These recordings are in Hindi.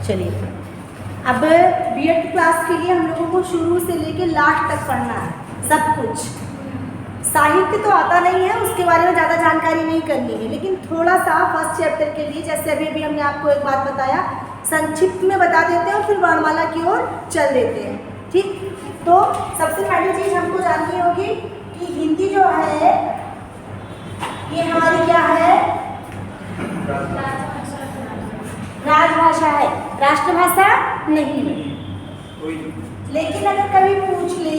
चलिए, अब बीएड क्लास के लिए हम लोगों को शुरू से लेके लास्ट तक पढ़ना है सब कुछ। साहित्य तो आता नहीं है, उसके बारे में ज़्यादा जानकारी नहीं करनी है, लेकिन थोड़ा सा फर्स्ट चैप्टर के लिए, जैसे अभी हमने आपको एक बात बताया, संक्षिप्त में बता देते हैं और फिर वर्णमाला की ओर चल देते हैं। ठीक, तो सबसे पहली चीज़ हमको जाननी होगी कि हिंदी जो है ये हमारी क्या है? राजभाषा है, राष्ट्रभाषा नहीं है। लेकिन अगर कभी पूछ ले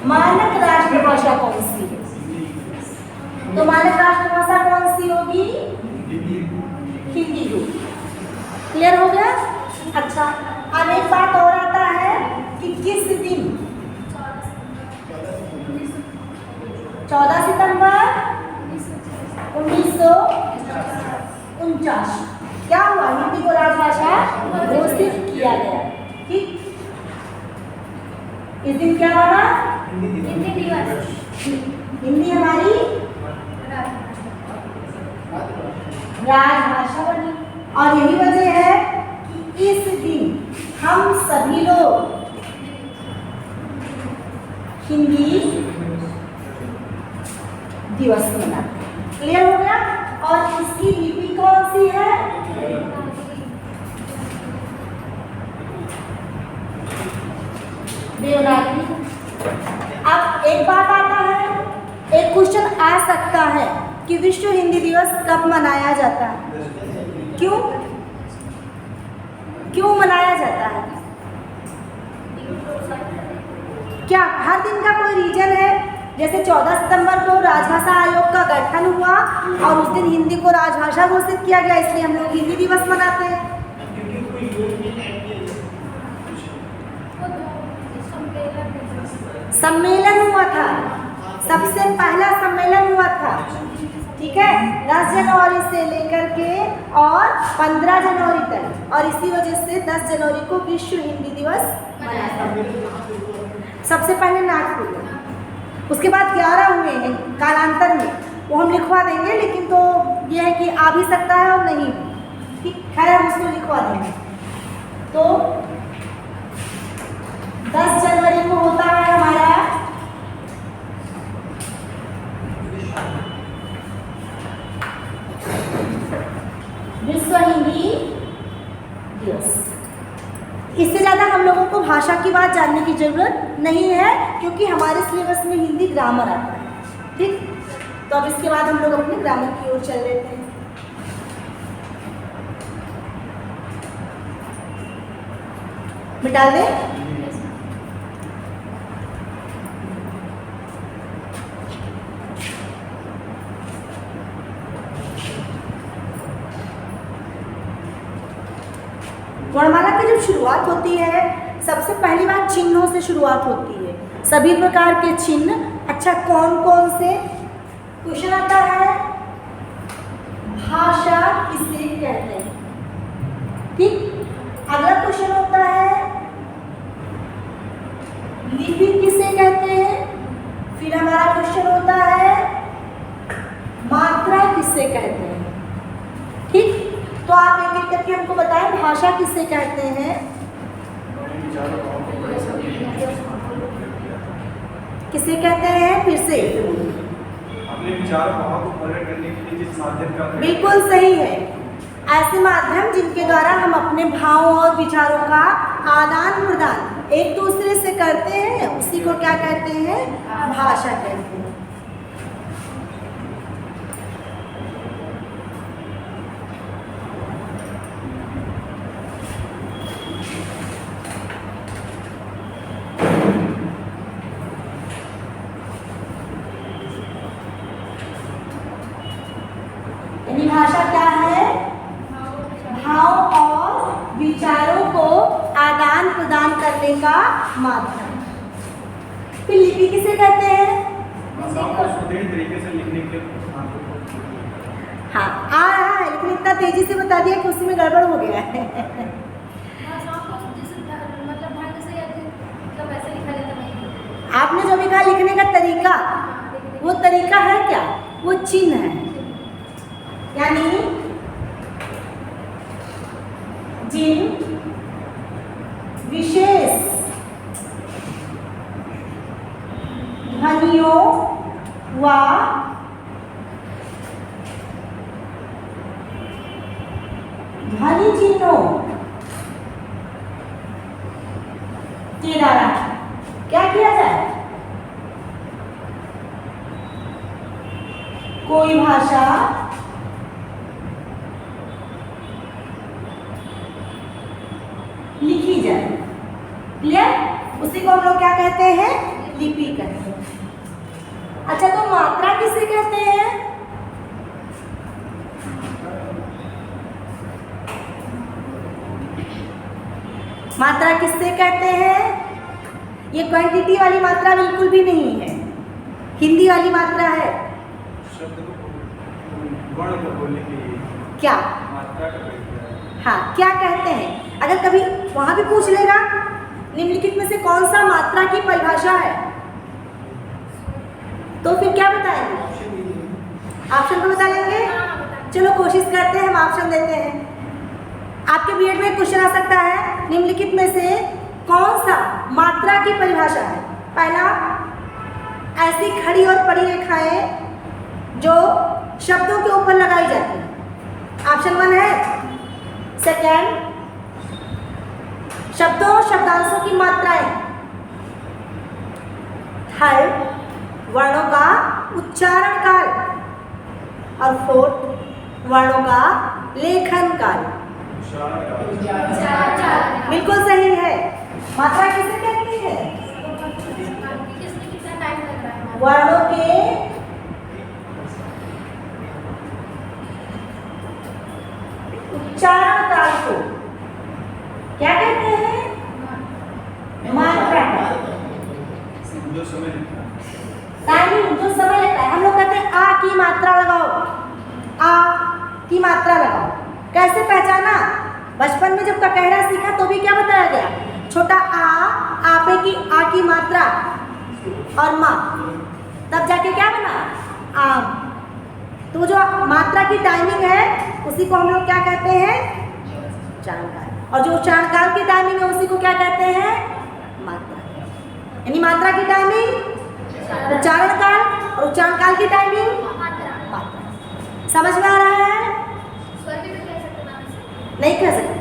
मानक राष्ट्रभाषा कौन सी है, तो मानक राष्ट्रभाषा कौन सी होगी? हिंदी होगी। क्लियर हो गया? अच्छा, अब एक बात और आता है कि किस दिन 14 सितंबर 1949 क्या हुआ? हिंदी को राजभाषा घोषित किया गया। ठीक, इस दिन क्या बना? हिंदी दिवस। हिंदी हमारी राजभाषा बनी, और यही वजह है कि इस दिन हम सभी लोग हिंदी दिवस मनाते हैं। क्लियर हो गया? और इसकी लिपि कौन सी है? देवनागरी। अब एक बात आता है, एक क्वेश्चन आ सकता है कि विश्व हिंदी दिवस कब मनाया जाता है? क्यों मनाया जाता है? क्या हर दिन का कोई रीजन है? जैसे 14 सितंबर को राजभाषा आयोग का गठन हुआ और उस दिन हिंदी को राजभाषा घोषित किया गया, इसलिए हम लोग हिंदी दिवस मनाते हैं। सम्मेलन हुआ था, सबसे पहला सम्मेलन हुआ था, ठीक है, 10 जनवरी से लेकर के और 15 जनवरी तक, और इसी वजह से 10 जनवरी को विश्व हिंदी दिवस मनाया था। सबसे पहले नागपुर, उसके बाद 11 हुए हैं कालांतर में, वो हम लिखवा देंगे, लेकिन तो ये है कि आ भी सकता है और नहीं, ठीक, खैर हम उसको लिखवा देंगे। तो 10 जनवरी को होता है हमारा विश्व हिंदी दिवस। इससे ज़्यादा हम लोगों को भाषा की बात जानने की जरूरत नहीं है, क्योंकि हमारे सिलेबस में हिंदी ग्रामर आता है। ठीक, तो अब इसके बाद हम लोग अपने ग्रामर की ओर चल रहे हैं। मिटा दें? वर्णमाला की जब शुरुआत होती है, सबसे पहली बात चिन्हों से शुरुआत होती है, सभी प्रकार के चिन्ह। अच्छा, कौन कौन से? क्वेश्चन आता है, भाषा किसे कहते हैं? ठीक, अगला क्वेश्चन होता है, लिपि किसे कहते हैं? फिर हमारा क्वेश्चन होता है, मात्रा किसे कहते हैं? ठीक, तो आप एक एक करके हमको बताएं, भाषा किसे कहते हैं? किसे कहते हैं? फिर से अपने विचार भाव को प्रकट करने के लिए जिस माध्यम का, बिल्कुल सही है, ऐसे माध्यम जिनके द्वारा हम अपने भावों और विचारों का आदान प्रदान एक दूसरे से करते हैं, उसी को क्या कहते हैं? भाषा कहते हैं। भाषा क्या है? भाव और विचारों को आदान प्रदान करने का माध्यम। फिर लिपि किसे कहते हैं? तरीके से लिखने के लिए। हाँ, आ रहा है, लेकिन इतना तेजी से बता दिया कि उसी में गड़बड़ हो गया है। आपने जो भी कहा लिखने का तरीका, वो तरीका है क्या? वो चिन्ह है। यानी जिन विशेष ध्वनियों व ध्वनि चिन्हों के द्वारा क्या किया जाए? कोई भाषा लिखी जाए। क्लियर? उसी को हम लोग क्या कहते हैं? लिपि कहते हैं। अच्छा, तो मात्रा किसे कहते हैं? मात्रा किससे कहते हैं? ये क्वांटिटी वाली मात्रा बिल्कुल भी नहीं है, हिंदी वाली मात्रा है। शब्द को वर्ण को बोलने के लिए क्या? मात्रा का प्रयोग है। हाँ, क्या कहते हैं? अगर कभी वहां भी पूछ लेगा निम्नलिखित में से कौन सा मात्रा की परिभाषा है, तो फिर क्या बताएंगे? ऑप्शन को बता लेंगे? चलो कोशिश करते हैं, हम ऑप्शन देते हैं। आपके बीएड में क्वेश्चन आ सकता है, निम्नलिखित में से कौन सा मात्रा की परिभाषा है? पहला, ऐसी खड़ी और पड़ी रेखाएं जो शब्दों के ऊपर लगाई जाती हैं। ऑप्शन 1 है। सेकेंड, शब्दों और शब्दांशों की मात्राएं। थर्ड, वर्णों का उच्चारण काल। और फोर्थ, वर्णों का लेखन काल। बिल्कुल सही है। मात्रा किसे कहती है? वर्णों के उच्चारण काल को क्या कहते हैं? मात्रा। जो समय लगता है। टाइमिंग, जो समय लगता है। हम लोग कहते हैं आ की मात्रा लगाओ, आ की मात्रा लगाओ। कैसे पहचाना? बचपन में जब ककहरा सीखा तो भी क्या बताया गया? छोटा आ, आपे की आ की मात्रा और माँ, तब जाके क्या बना? आम। तो जो मात्रा की टाइमिंग है उसी को हम लोग क्या कहते हैं? उच्चारणकाल। और जो उच्चारणकाल की टाइमिंग है उसी को क्या कहते हैं? मात्रा। यानी मात्रा की टाइमिंग उच्चारणकाल और उच्चारणकाल की टाइमिंग मात्रा। समझ में आ रहा है? नहीं कह सकते,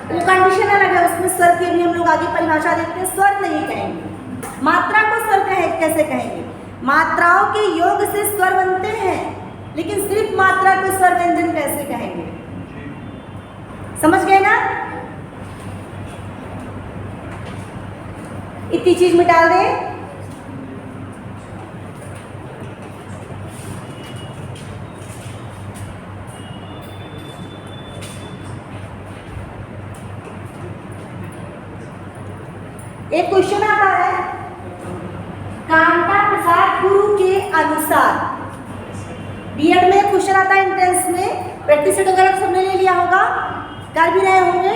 वो कंडीशन अलग है, उसमें स्वर की भी हम लोग आगे परिभाषा देखते हैं। स्वर नहीं कहेंगे, मात्रा को स्वर कैसे कहेंगे? मात्राओं के योग से स्वर बनते हैं, लेकिन सिर्फ मात्रा को स्वर व्यंजन कैसे कहेंगे? समझ गए ना? इतनी चीज मिटा दें। एक क्वेश्चन आता है, कांता प्रसाद गुरु के अनुसार। बीएड में क्वेश्चन आता है एंट्रेंस में, प्रैक्टिस सेट वगैरह सबने ले लिया होगा, कर भी रहे होंगे।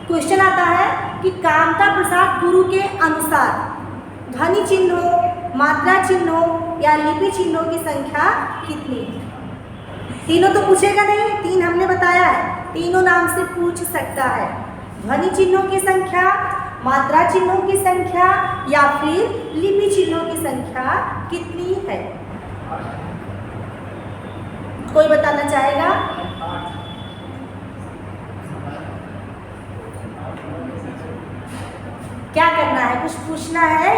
क्वेश्चन आता है कि कांता प्रसाद गुरु के अनुसार ध्वनि चिन्हों, मात्रा चिन्हों या लिपि चिन्हों की संख्या कितनी है? तीनों तो पूछेगा नहीं, 3 हमने बताया है, तीनों नाम से पूछ सकता है। ध्वनि चिन्हों की संख्या, मात्रा चिन्हों की संख्या या फिर लिपि चिन्हों की संख्या कितनी है? कोई बताना चाहेगा? क्या करना है? कुछ पूछना है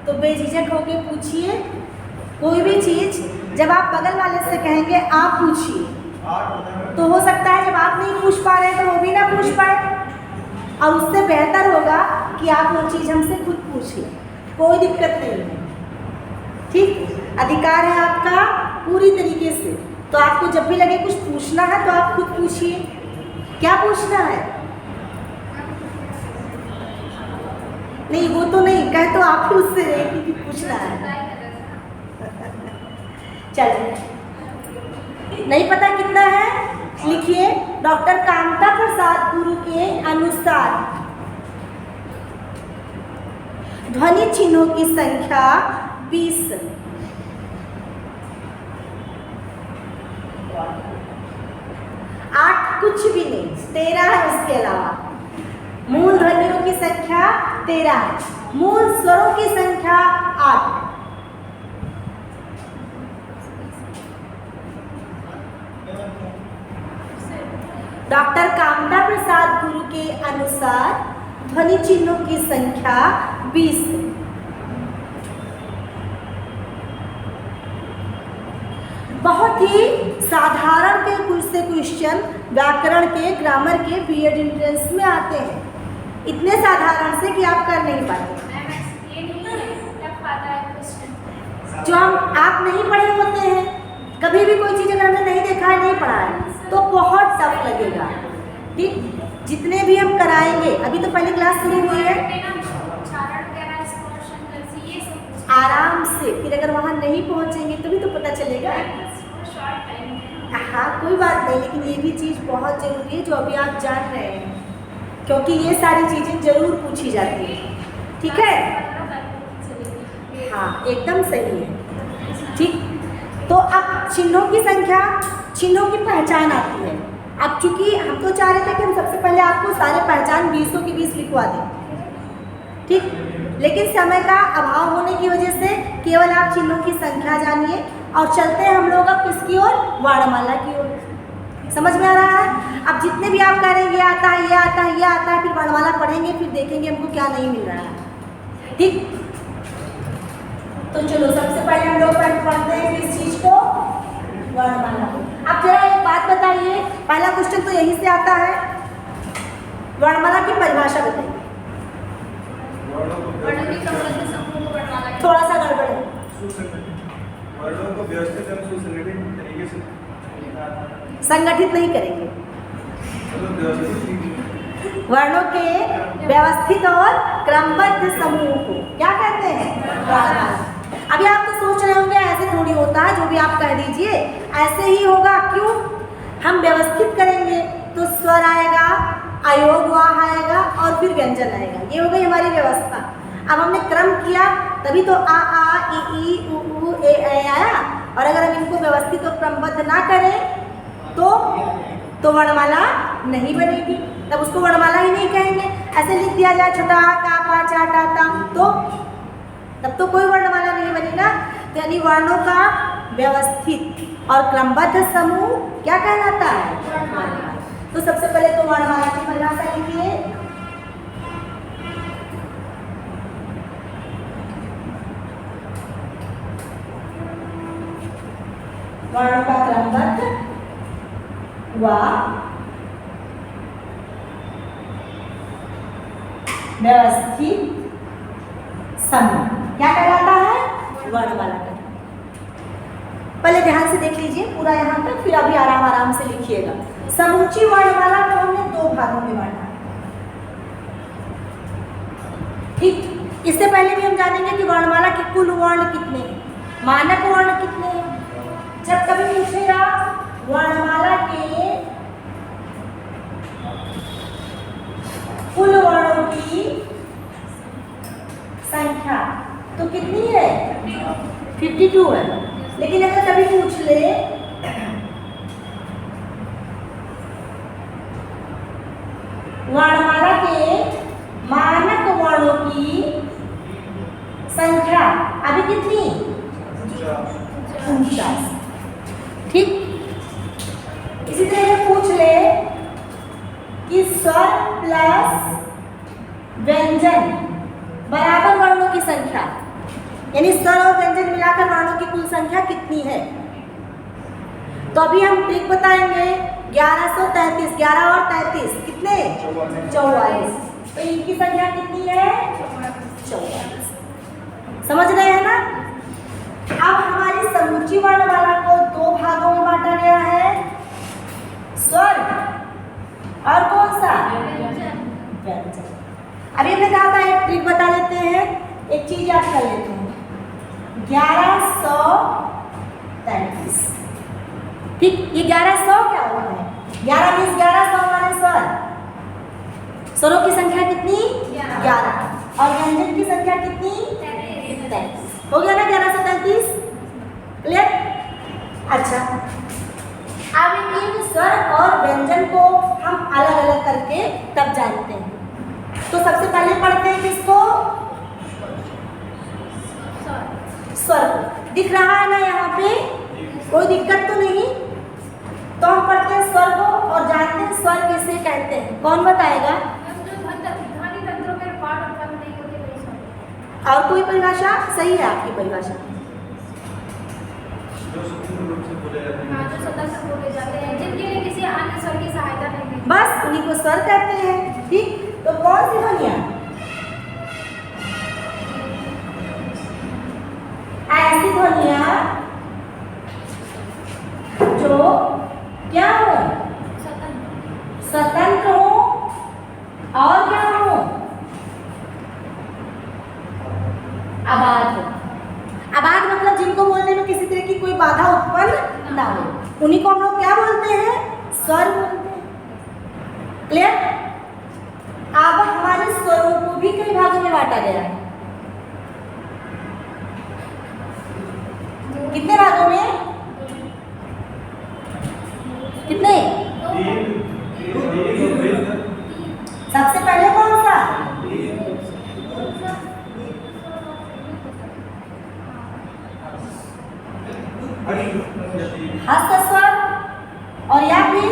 तो बेझिझक होके पूछिए। कोई भी चीज जब आप बगल वाले से कहेंगे आप पूछिए, तो हो सकता है जब आप नहीं पूछ पा रहे तो वो भी ना पूछ पाए, और उससे बेहतर होगा कि आप वो चीज़ हमसे खुद पूछिए। कोई दिक्कत नहीं है, ठीक? अधिकार है आपका पूरी तरीके से। तो आपको जब भी लगे कुछ पूछना है तो आप खुद पूछिए। क्या पूछना है? नहीं, वो तो नहीं कहे तो आप उससे रहे कि पूछना है। चलिए, नहीं पता कितना है? लिखिए, डॉक्टर कांता प्रसाद गुरु के अनुसार ध्वनि चिन्हों की संख्या 20। 8 कुछ भी नहीं, 13 है उसके अलावा। मूल ध्वनियों की संख्या 13 है, मूल स्वरों की संख्या 8 है। डॉक्टर कामता प्रसाद गुरु के अनुसार ध्वनि चिन्हों की संख्या 20 है। बहुत ही साधारण के कुछ से क्वेश्चन व्याकरण के, ग्रामर के, बीएड एंट्रेंस में आते हैं, इतने साधारण से कि आप कर नहीं पाते। जो हम आप नहीं पढ़े होते हैं, कभी भी कोई चीज़ अगर हमने नहीं देखा है, नहीं पढ़ा है, तो बहुत टफ लगेगा। ठीक, जितने भी हम कराएंगे, अभी तो पहली क्लास शुरू हुई है, आराम से, फिर अगर वहाँ नहीं पहुँचेंगे तभी तो पता चलेगा। हाँ कोई बात नहीं, लेकिन ये भी चीज़ बहुत ज़रूरी है जो अभी आप जान रहे हैं, क्योंकि ये सारी चीज़ें ज़रूर पूछी जाती है। ठीक है, हाँ एकदम सही है। ठीक, तो अब चिन्हों की संख्या, चिन्हों की पहचान आती है। अब चूंकि हम तो चाह रहे थे कि हम सबसे पहले आपको सारे पहचान 20 की 20 लिखवा दें, ठीक, लेकिन समय का अभाव होने की वजह से केवल आप चिन्हों की संख्या जानिए और चलते हैं हम लोग अब किसकी ओर, वर्णमाला की ओर। समझ में आ रहा है? अब जितने भी आप कह रहे हैं ये आता है, ये आता है, ये आता है, फिर वर्णमाला पढ़ेंगे, फिर देखेंगे हमको क्या नहीं मिल रहा है। ठीक, तो चलो सबसे पहले हम लोग पढ़ते हैं किस चीज को, वर्णमाला को। अब जरा एक बात बताइए, पहला क्वेश्चन तो यहीं से आता है, वर्णमाला की परिभाषा बताइए। थोड़ा सा गड़बड़ है। वर्णों को व्यवस्थित एवं सुसंगठित तरीके से संगठित नहीं करेंगे, वर्णों के व्यवस्थित और क्रमबद्ध समूह को क्या कहते हैं, वर्णमाला। अभी आप तो सोच रहे होंगे ऐसे थोड़ी होता है, जो भी आप कह दीजिए ऐसे ही होगा। क्यों? हम व्यवस्थित करेंगे तो स्वर आएगा, अयोग वाह आएगा और फिर व्यंजन आएगा, ये हो गई हमारी व्यवस्था। अब हमने क्रम किया तभी तो आ ई उ ए आया, और अगर हम इनको व्यवस्थित और क्रमबद्ध ना करें तो वर्णमाला नहीं बनेगी, तब उसको वर्णमाला ही नहीं कहेंगे। ऐसे लिख दिया जाए छोटा आ का पा चा टा ता, तो तब तो कोई वर्णमाला नहीं बनेगा। यानी वर्णों का व्यवस्थित और क्रमबद्ध समूह क्या कहलाता है, वर्णमाला। तो सबसे पहले तो वर्णमाला की परिभाषा लिखिए। वर्णों का क्रमबद्ध व व्यवस्थित समूह क्या कहलाता है, वर्णमाला का। पहले ध्यान से देख लीजिए पूरा यहाँ तक, फिर अभी आराम आराम से लिखिएगा। समूची वर्णमाला को हमने 2 भागों में बांटा। ठीक, इससे पहले भी हम जानेंगे कि वर्णमाला के कुल वर्ण कितने हैं, मानक वर्ण कितने हैं। जब कभी पूछेगा वर्णमाला के कुल वर्णों की संख्या तो कितनी है, 52 है। लेकिन अगर कभी पूछ ले वर्णमाला के मानक वर्णों की संख्या अभी कितनी, 49। ठीक, इसी तरह से पूछ ले कि स्वर प्लस व्यंजन बराबर वर्णों की संख्या, यानी स्वर और व्यंजन मिलाकर वर्णों की कुल संख्या कितनी है। तो अभी हम ट्रिक बताएंगे। 1133, 11 और 33 कितने, 44। तो इनकी संख्या कितनी है, 44। समझ रहे हैं ना। अब हमारी समूची वर्णमाला को 2 भागों में बांटा गया है, स्वर और कौन सा, व्यंजन। अभी हमने कहा था एक ट्रिक बता देते हैं, एक चीज याद कर लेते हैं। 1133, ठीक, ये 1100 क्या हुआ है, 11 20 1100 हमारे स्वर, स्वरों की संख्या कितनी, 11, और व्यंजन की संख्या कितनी, 33। हो गया ना 1133, क्लियर। अच्छा, तो सबसे पहले पढ़ते हैं किसको? स्वर को। दिख रहा है ना यहाँ पे? कोई दिक्कत तो नहीं? तो हम पढ़ते हैं स्वर को और जानते हैं स्वर किसे कहते हैं। कौन बताएगा? और कोई परिभाषा? सही है आपकी परिभाषा। जो सूक्ष्म रूप से बोले जाते हैं, जिनके लिए किसी अन्य स्वर की सहायता नहीं मिलती, बस उन्हीं को स्वर कहते हैं। ठीक, तो कौन सी ध्वनियाँ? ऐसी ध्वनियाँ जो क्या हो? स्वतंत्र हो और क्या हो? आबाद हो। आबाद मतलब जिनको बोलने में किसी तरह की कोई बाधा उत्पन्न ना हो, उन्हीं को हम लोग क्या बोलते हैं? स्वर बोलते हैं। क्लियर? अब हमारे स्वरों को भी कई भागों में बांटा गया है। कितने भागों में? कितने? सबसे पहले कौन सा? हस्त स्वर और या फिर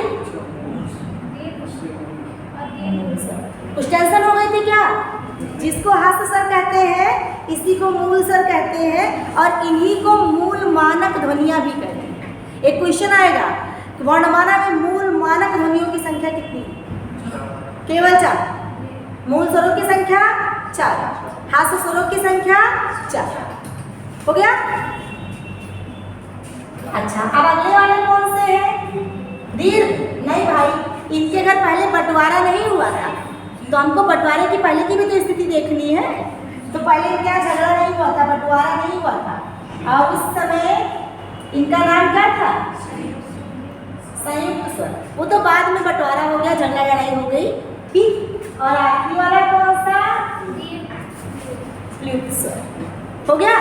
कुछ टेंशन हो गई थी क्या? जिसको हस्त स्वर कहते हैं इसी को मूल स्वर कहते हैं और इन्हीं को मूल मानक ध्वनियां भी कहते हैं। एक क्वेश्चन आएगा कि वर्णमाला में मूल मानक ध्वनियों की संख्या कितनी? केवल 4। मूल स्वरों की संख्या 4, हस्त स्वरों की संख्या 4। हो गया? अच्छा, अब अगले वाले कौन से हैं? दीर्घ। नहीं भाई, इनके घर पहले बंटवारा नहीं हुआ था, तो हमको बंटवारे की पहले की भी तो स्थिति देखनी है। तो पहले क्या झगड़ा नहीं हुआ था, बंटवारा नहीं हुआ था, और उस समय इनका नाम क्या था? संयुक्त स्वर। वो तो बाद में बंटवारा हो गया, झगड़ा लड़ाई हो गई। ठीक, और आखिरी वाला कौन सा? प्लुत स्वर। हो गया?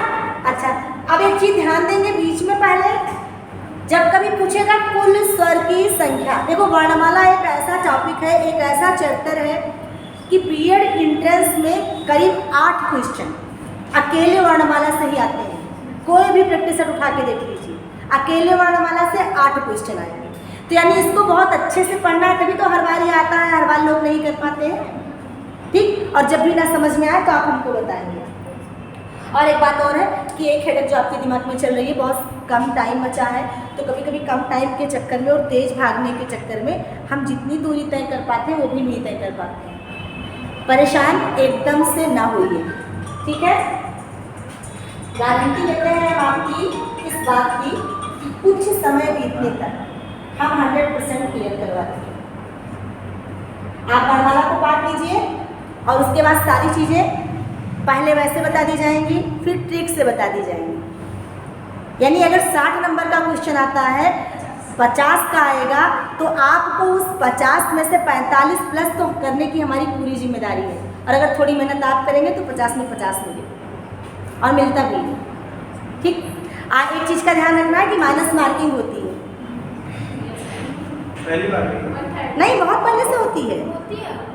अच्छा, अब एक चीज ध्यान देंगे बीच में, पहले जब कभी पूछेगा कुल स्वर की संख्या। देखो, वर्णमाला एक ऐसा टॉपिक है, एक ऐसा चैप्टर है कि बीएड एंट्रेंस में करीब 8 क्वेश्चन अकेले वर्णमाला से ही आते हैं। कोई भी प्रैक्टिसर उठा के देख लीजिए, अकेले वर्णमाला से 8 क्वेश्चन आएंगे। तो यानी इसको बहुत अच्छे से पढ़ना है, तभी तो हर बार ये आता है, हर बार लोग नहीं कर पाते हैं। ठीक, और जब भी ना समझ में आए तो आप हमको बताएंगे। और एक बात और है कि एक हेडेक जो आपके दिमाग में चल रही है, बहुत कम टाइम बचा है, तो कभी कभी कम टाइम के चक्कर में और तेज भागने के चक्कर में हम जितनी दूरी तय कर पाते हैं वो भी नहीं तय कर पाते हैं। परेशान एकदम से ना होइए, ठीक है? गारंटी लेते हैं हम आपकी इस बात की कि कुछ समय बीतने तक हम 100% क्लियर करवा देंगे। आप वर्णमाला को पाठ कीजिए और उसके बाद सारी चीज़ें पहले वैसे बता दी जाएंगी, फिर ट्रिक से बता दी जाएंगी। यानी अगर 60 नंबर का क्वेश्चन आता है, 50 का आएगा, तो आपको उस 50 में से 45 प्लस तो करने की हमारी पूरी जिम्मेदारी है। और अगर थोड़ी मेहनत आप करेंगे तो 50 में 50 मिलेगा और मिलता भी है। ठीक, एक चीज़ का ध्यान रखना है कि माइनस मार्किंग होती है। पहली बार नहीं, बहुत पहले से होती है,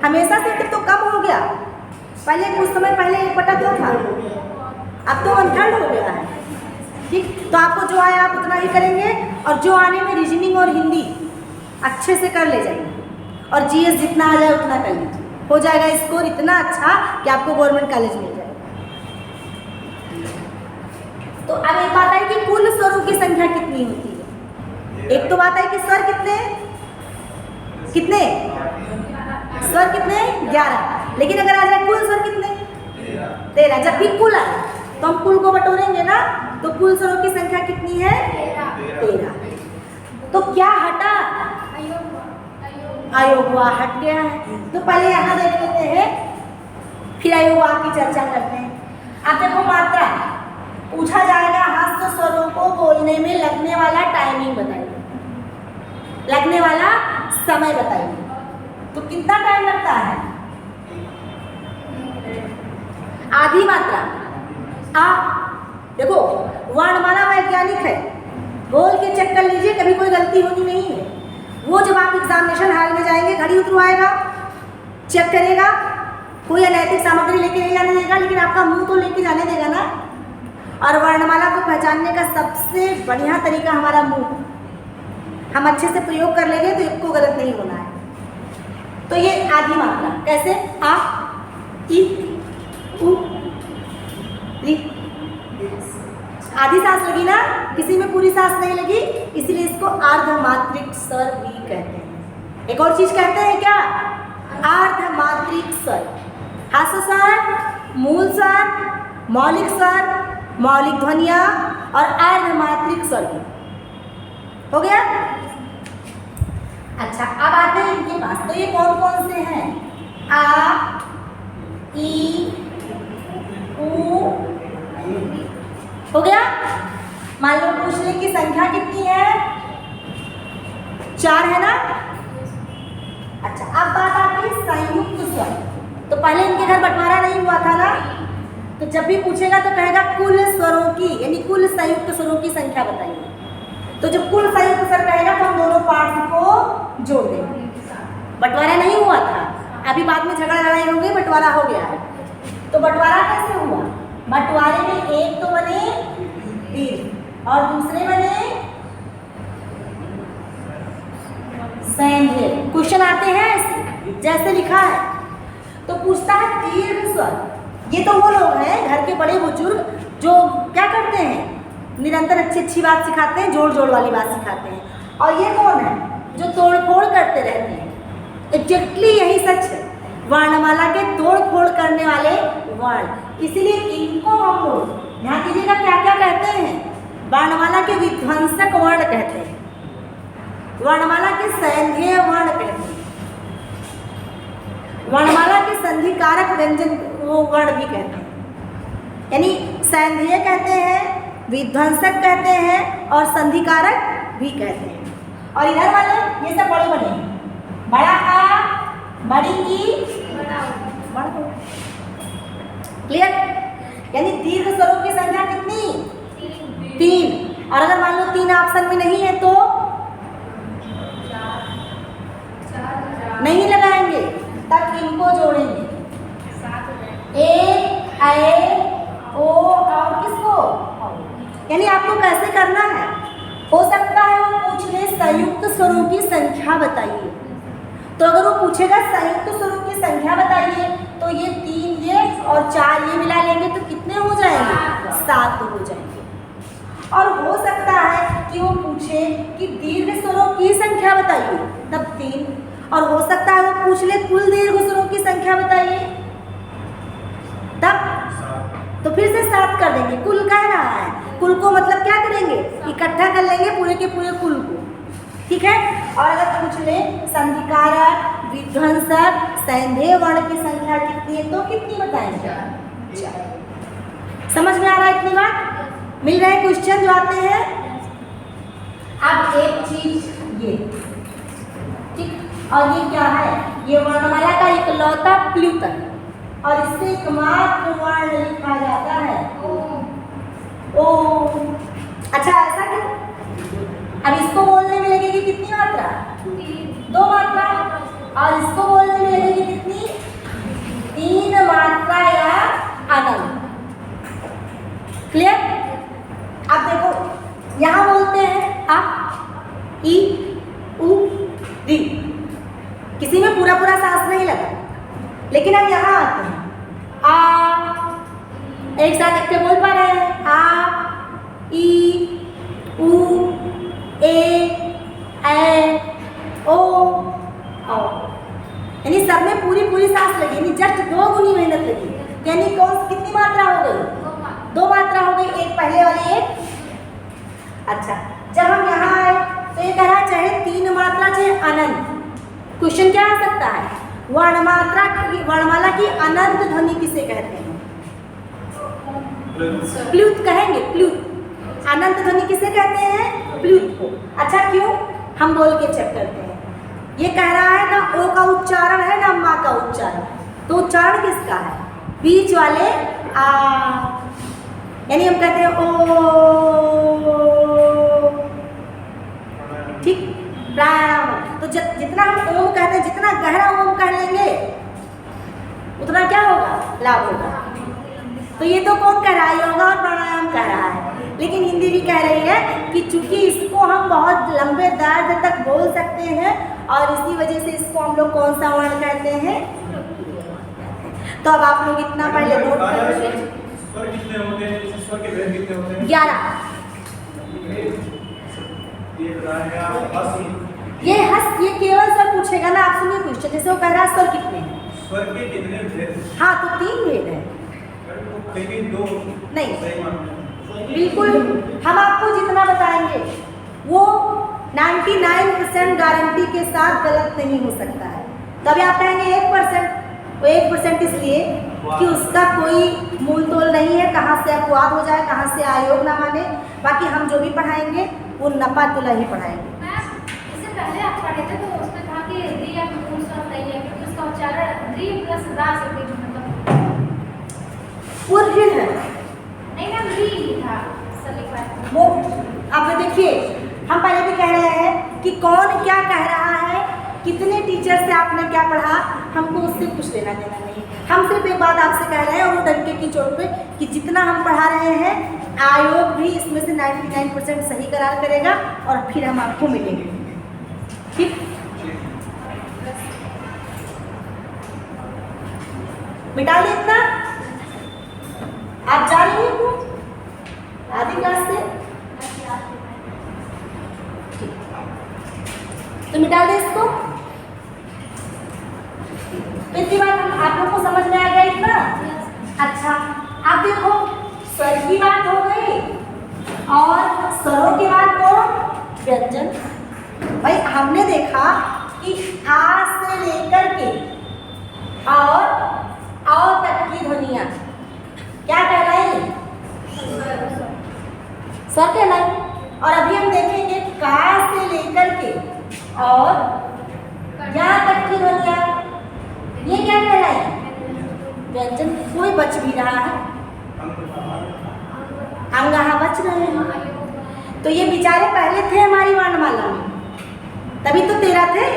हमेशा से। तो कम हो गया, पहले कुछ समय पहले 1/2 था, अब तो 1/3 हो गया है। ठीक, तो आपको जो आए आप उतना ही करेंगे, और जो आने में रीजनिंग और हिंदी अच्छे से कर ले जाएंगे, और जीएस जितना आ जाए उतना कर लीजिए। हो जाएगा स्कोर इतना अच्छा कि आपको गवर्नमेंट कॉलेज मिल जाएगा। तो अब एक बात है कि कुल स्वरों की संख्या कितनी होती है। एक तो बात है कि स्वर कितने कितने स्वर कितने 11, लेकिन अगर आ जाए कुल स्वर कितने 13। जब भी कुल आए तो हम कुल को बटोरेंगे ना, तो कुल स्वरों की संख्या कितनी है 13। तो क्या हटा? अयोगवा हट गया है। तो पहले यहाँ देख लेते हैं, फिर अयोगवा की चर्चा करते हैं। अब देखो, मात्रा पूछा जाएगा, हस्त स्वरों को बोलने में लगने वाला टाइमिंग बताइए, लगने वाला समय बताइए। तो कितना टाइम लगता है? आधी मात्रा। देखो, वर्णमाला वैज्ञानिक है, बोल के चेक कर लीजिए, कभी कोई गलती होनी नहीं है। वो जब आप एग्जामिनेशन हॉल में जाएंगे, घड़ी उतरवाएगा, चेक करेगा, कोई अनैतिक सामग्री लेके नहीं जाने देगा, लेकिन आपका मुंह तो लेके जाने देगा ना। और वर्णमाला को पहचानने का सबसे बढ़िया तरीका हमारा मुंह, हम अच्छे से प्रयोग कर लेंगे तो इसको गलत नहीं होना है। तो ये आधी मात्रा कैसे, आ ई उ री, आधी सांस लगी ना, किसी में पूरी सांस नहीं लगी, इसलिए इसको अर्धमात्रिक स्वर भी कहते हैं। एक और चीज कहते हैं क्या, अर्धमात्रिक स्वर, हास्य स्वर, मूल स्वर, मौलिक स्वर, मौलिक ध्वनियां और अर्धमात्रिक स्वर भी हो गया। अच्छा, अब आते हैं इनके पास, तो ये कौन कौन से हैं, आ ई उ, हो गया। मान लो पूछने की संख्या कितनी है, 4 है ना। अच्छा, अब बात आती है संयुक्त स्वर। तो पहले इनके घर बंटवारा नहीं हुआ था ना, तो जब भी पूछेगा तो कहेगा कुल स्वरों की, यानी कुल संयुक्त स्वरों की संख्या बताइए। तो जब कुल संयुक्त स्वर कहेगा तो हम दोनों पार्ट्स को जोड़ देंगे। बंटवारा नहीं हुआ था, अभी बाद में झगड़ा लड़ाई हो गई, बंटवारा हो गया है। तो बंटवारा कैसे हुआ, बंटवारे में एक तो बने दीर्घ और दूसरे बने संधि। क्वेश्चन आते हैं ऐसे, जैसे लिखा है तो पूछता है दीर्घ स्वर। ये तो वो लोग हैं घर के बड़े बुजुर्ग जो क्या करते हैं, निरंतर अच्छी अच्छी बात सिखाते हैं, जोड़ जोड़ वाली बात सिखाते हैं। और ये कौन है जो तोड़ फोड़ करते रहते हैं। एग्जैक्टली यही सच है, वर्णमाला के तोड़ फोड़ करने वाले वर्ण, इसीलिए इनको हम लोग ध्यान दीजिएगा क्या क्या कहते हैं, वर्णमाला के विध्वंसक वर्ण कहते हैं, वर्णमाला के संध्येय वर्ण कहते हैं, वर्णमाला के संधिकारक व्यंजन वो वर्ण भी कहते हैं। यानी संध्येय कहते हैं, विध्वंसक कहते हैं और संधिकारक भी कहते हैं। और इधर वाले ये सब बड़े बड़े हैं, बड़ा आ, बड़ी ई, बड़ा ओ। क्लियर। यानी दीर्घ स्वरों की संख्या कितनी, 3। और अगर मान लो 3 ऑप्शन में नहीं है तो नहीं लगाएंगे, तब इनको जोड़ेंगे, ए, ए, ओ और किसको, यानी आपको कैसे करना है। हो सकता है वो पूछ ले संयुक्त स्वरों की संख्या बताइए, तो अगर वो पूछेगा संयुक्त स्वरों की संख्या बताइए तो ये 3 ये और 4 ये मिला लेंगे तो कितने हो जाएंगे, 7 हो जाएंगे। और हो सकता है कि वो पूछे कि दीर्घ स्वरों की संख्या बताइए, तब 3। और हो सकता है वो पूछ ले कुल दीर्घ स्वरों की संख्या बताइए, तब तो फिर से 7 कर देंगे। कुल कह रहा है, कुल को मतलब क्या करेंगे, इकट्ठा कर लेंगे पूरे के पूरे कुल को, ठीक है। और अगर पूछ ले संधिकारक, विध्वंसक, संध्येय वर्ण की संख्या कितनी है तो कितनी बताएंगे, 4। समझ में आ रहा है इतनी बात, मिल रहे क्वेश्चन जो आते हैं। अब एक चीज ये, ठीक, और ये क्या है, ये वर्णमाला का इकलौता प्लुत है और इससे एकमात्र वर्ण लिखा जाता है ओ। अच्छा, ऐसा क्यों, अब इसको बोलने में लगेगी कितनी मात्रा, 2 मात्रा, और इसको बोलने में लगेगी कितनी, 3 मात्रा या अनंत। क्लियर। अब देखो यहाँ बोलते हैं आ, ई, उ, री, किसी में पूरा पूरा सांस नहीं लगा, लेकिन अब यहाँ आते हैं आ, एक साथ एक बोल पा रहे हैं, आ, ई, उ, ए, ओ, औ, यानी सब में पूरी पूरी सांस लगी, यानी जस्ट 2 गुनी मेहनत लगी। यानी कौन कितनी मात्रा हो गई, 2 मात्रा हो गई, एक पहले वाली एक। अच्छा, जब हम यहाँ आए तो ये कह रहा है चाहे 3 मात्रा चाहे अनंत। क्वेश्चन क्या आ सकता है, वर्णमाला की अनंत ध्वनि किसे कहते हैं, प्लुत कहेंगे, प्लुत। अनंत ध्वनि किसे कहते हैं, प्लुत को। अच्छा, क्यों, हम बोल के चेक करते हैं। ये कह रहा है ना ओ का उच्चारण है ना माँ का उच्चारण, तो उच्चारण किसका है, बीच वाले आ, यानी हम कहते हैं ओ, ठीक, प्राणायाम। तो जितना हम ओम कहते हैं, जितना गहरा ओम कह लेंगे उतना क्या लाभ होगा। तो ये तो कौन कह रहा है, योगा और प्राणायाम कह रहा है, लेकिन हिंदी भी कह रही है कि चूंकि इसको हम बहुत लंबे दर्द तक बोल सकते हैं और इसी वजह से इसको हम लोग कौन सा वर्ण कहते हैं। तो अब आप लोग इतना पहले नोट कर लीजिए। स्वर कितने होते हैं, स्वर के भेद कितने होते हैं? 11। ये बता रहे हैं आप हस। ये हस, ये केवल सर पूछेगा ना, आप सुनिए क्वेश्चन, जैसे वो कह रहा है स्वर कितने हैं। स्वर के कितने भेद? हाँ, तो 3 भेद है। लेकिन 2 नहीं, सही मानते बिल्कुल हम आपको जितना बताएंगे वो 99% गारंटी के साथ गलत नहीं हो सकता है। तभी आप कहेंगे 1%, वो 1% इसलिए कि उसका कोई मूल तोल नहीं है, कहाँ से अपवाद हो जाए, कहाँ से आयोग ना माने। बाकी हम जो भी पढ़ाएंगे वो नपा तुला ही पढ़ाएंगे। इससे पहले आप पढ़े थे तो उसमें कहा कि री या मूल स्वर नहीं है, क्योंकि उसका उच्चारण री प्लस रा से भी मतलब पूर्ण है नहीं ना, री था सर लिखा है वो। अब देखिए, हम पहले भी कह रहे हैं कि कौन क्या कह रहा है, कितने टीचर से आपने क्या पढ़ा, हमको उससे कुछ लेना देना नहीं। हम सिर्फ एक बात आपसे कह रहे हैं और वो डंके की चोट पे कि जितना हम पढ़ा रहे हैं आयोग भी इसमें से 99% सही करार करेगा और फिर हम आपको मिलेंगे। ठीक, मिटा ले इतना। आप जा रही हैं आधी क्लास से, तो मिटा दे इसको। इतनी बात आप लोग को समझ में आ गया इतना? अच्छा, अब देखो स्वर की बात हो गई और स्वरों की बात कौन, व्यंजन। भाई हमने देखा कि आ से लेकर के और अ तक की ध्वनियां क्या कहलाई, स्वर कहलाई। और अभी हम देखेंगे का से लेकर के और यहाँ तक की ध्वनियां, ये क्या कहलाई, व्यंजन। कोई बच भी रहा है, अंगहा बच रहे हैं। तो ये बेचारे पहले थे हमारी वर्णमाला में, तभी तो 13 थे।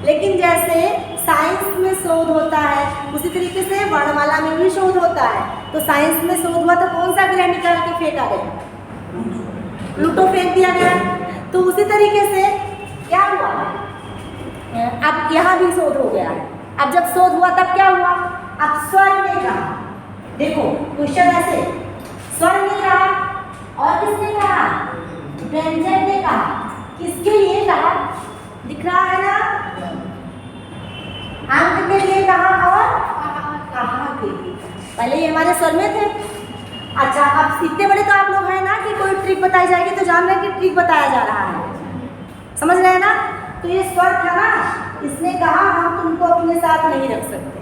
लेकिन जैसे साइंस में शोध होता है उसी तरीके से वर्णमाला में भी शोध होता है। तो साइंस में शोध हुआ तो कौन सा ग्रह निकाल के फेंका गया, प्लूटो फेंक दिया गया। तो उसी तरीके से क्या हुआ, अब यहाँ भी शोध हो गया है। अब जब शोध हुआ तब क्या हुआ, अब स्वर ने कहा, देखो क्वेश्चन ऐसे, स्वर ने कहा और किसने कहा, व्यंजन ने कहा। किसके लिए कहा, दिख रहा है ना, अंक के लिए कहा और कहा के लिए। पहले ये हमारे स्वर में थे। अच्छा, अब इतने बड़े तो आप लोग हैं ना कि कोई ट्रिक बताई जाएगी तो जान रहे हैं कि ट्रिक बताया जा रहा है, समझ रहे हैं ना। तो ये स्वर था ना, इसने कहा हम तुमको अपने साथ नहीं रख सकते।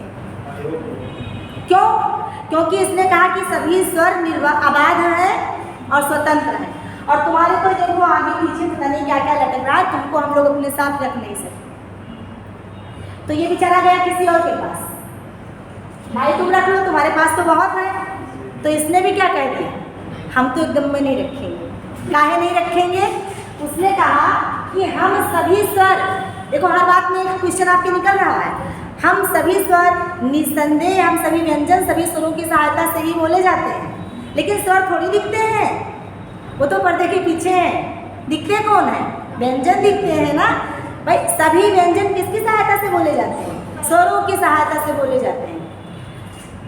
क्यों, क्योंकि इसने कहा कि सभी स्वर अबाध है और स्वतंत्र है, और तुम्हारे तो देखो आगे पीछे पता नहीं क्या क्या लटक रहा है, तुमको हम लोग अपने साथ रख नहीं सकते। तो ये बेचारा गया किसी और के पास, भाई तुम रख लो, तुम्हारे पास तो बहुत है। तो इसने भी क्या कह दिया, हम तो एकदम में नहीं रखेंगे। काहे नहीं रखेंगे, उसने कहा कि हम सभी स्वर, देखो हर बात में एक क्वेश्चन आपके निकल रहा है, हम सभी स्वर निसंदेह, हम सभी व्यंजन सभी स्वरों की सहायता से ही बोले जाते हैं। लेकिन स्वर थोड़ी दिखते हैं, वो तो पर्दे के पीछे हैं। दिखते कौन है, व्यंजन दिखते हैं ना। भाई सभी व्यंजन किसकी सहायता से बोले जाते हैं, स्वरों की सहायता से बोले जाते हैं।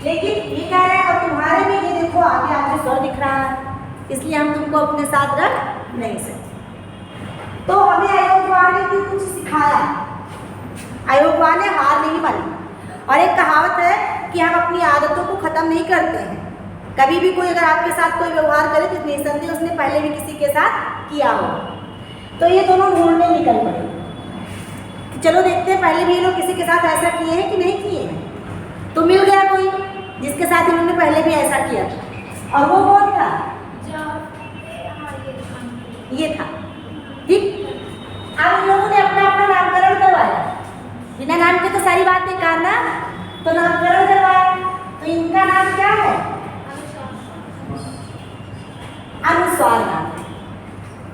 लेकिन ये कह रहे हैं अब तुम्हारे में ये देखो आगे आपको स्वर दिख रहा है, इसलिए हम तुमको अपने साथ रख नहीं सकते। तो हमें आयोगवान ने कुछ सिखाया, आयोगवान ने हार नहीं मानी। और एक कहावत है कि हम अपनी आदतों को ख़त्म नहीं करते हैं। कभी भी कोई अगर आपके साथ कोई व्यवहार करे तो निसंदेह उसने पहले भी किसी के साथ किया हो। तो ये दोनों ढूंढने निकल पड़े, चलो देखते हैं पहले भी ये लोग किसी के साथ ऐसा किए हैं कि नहीं किए हैं। तो मिल गया कोई जिसके साथ इन्होंने पहले भी ऐसा किया था, और वो कौन था, ये था। ठीक, अब इन लोगों ने अपना अपना नामकरण करवाया, बिना नाम के तो सारी बात बेकार ना, तो नामकरण करवाया। तो इनका नाम क्या है, अनुस्वार नाम।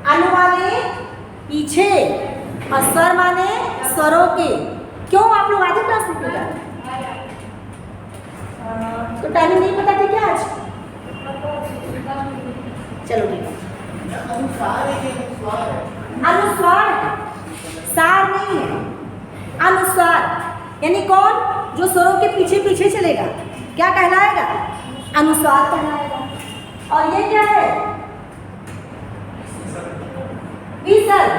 अनु माने पीछे और स्वर माने स्वरों के। क्यों, आप लोग आधे क्लास में तो टाइमिंग नहीं पता थी क्या आज? चलो ठीक है। अनुस्वार है, सार नहीं है। अनुस्वार यानी कौन? जो स्वरों के पीछे पीछे चलेगा क्या कहलाएगा? अनुस्वार कहलाएगा। और ये क्या है? विसर्ग।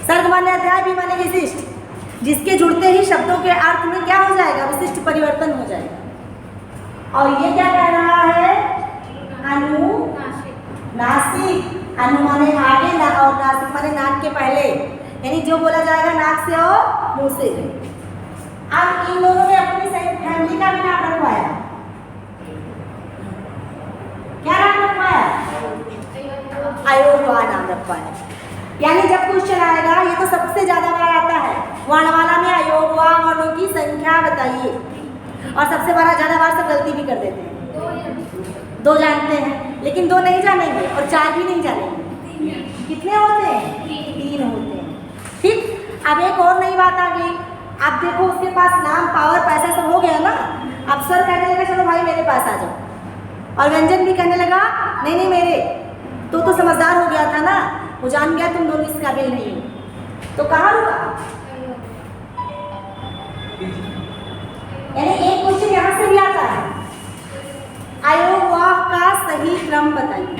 सर्ग माने अध्याय, भी माने विशिष्ट, जिसके जुड़ते ही शब्दों के अर्थ में क्या हो जाएगा? विशिष्ट परिवर्तन हो जाएगा। और ये क्या कह रहा है? अनुनासिक। अनु माने आगे ना, और नासिक माने नाक के पहले, यानी जो बोला जाएगा नाक से और मुंह से। अब इन दोनों ने अपनी फैमिली का भी नाम रखवाया। क्या नाम रखवाया? अयोगवा नाम रखवाया। यानी जब क्वेश्चन आएगा, ये तो सबसे ज्यादा बार आता है, वर्णमाला में अयोगवा वर्णों की संख्या बताइए, और सबसे बड़ा ज्यादा बार सब गलती भी कर देते हैं। 2 जानते हैं, लेकिन 2 नहीं जानेंगे और 4 भी नहीं जानेंगे। कितने होते हैं? 3 होते हैं। ठीक। अब एक और नई बात आ गई। अब देखो उसके पास नाम, पावर, पैसा सब हो गया ना। अब सर कहने लगा चलो भाई मेरे पास आ जाओ, और व्यंजन भी कहने लगा नहीं नहीं मेरे। तो समझदार हो गया था ना, वो जान गया तुम दोनों इस काबिल नहीं हो, तो कहाँ रुका? यानी एक क्वेश्चन यहाँ से भी आता है, अयोगवाह का सही क्रम बताइए।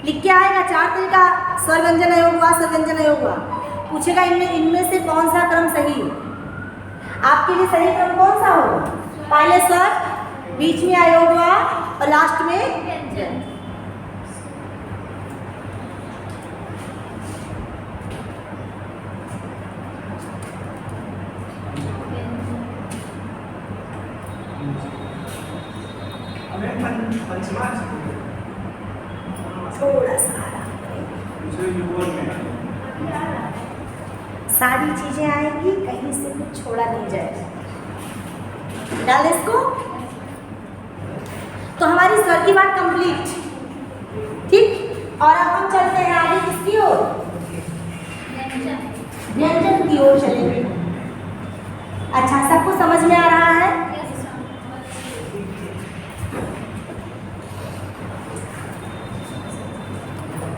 लिख के आएगा 4 तरीका, स्वर व्यंजन अयोगवाह, स्वर व्यंजन अयोगवाह। पूछेगा इनमें से कौन सा क्रम सही है? आपके लिए सही क्रम कौन सा होगा? पहले स्वर, बीच में अयोगवाह और लास्ट में व्यंजन। थोड़ा सा सारी चीजें आएंगी, कहीं से कुछ छोड़ा नहीं जाएगा। डाल इसको। तो हमारी स्वर की बात कंप्लीट। ठीक। और अब हम चलते हैं आगे किसकी ओर? व्यंजन की ओर चलेंगे। अच्छा, सबको समझ में आ रहा है?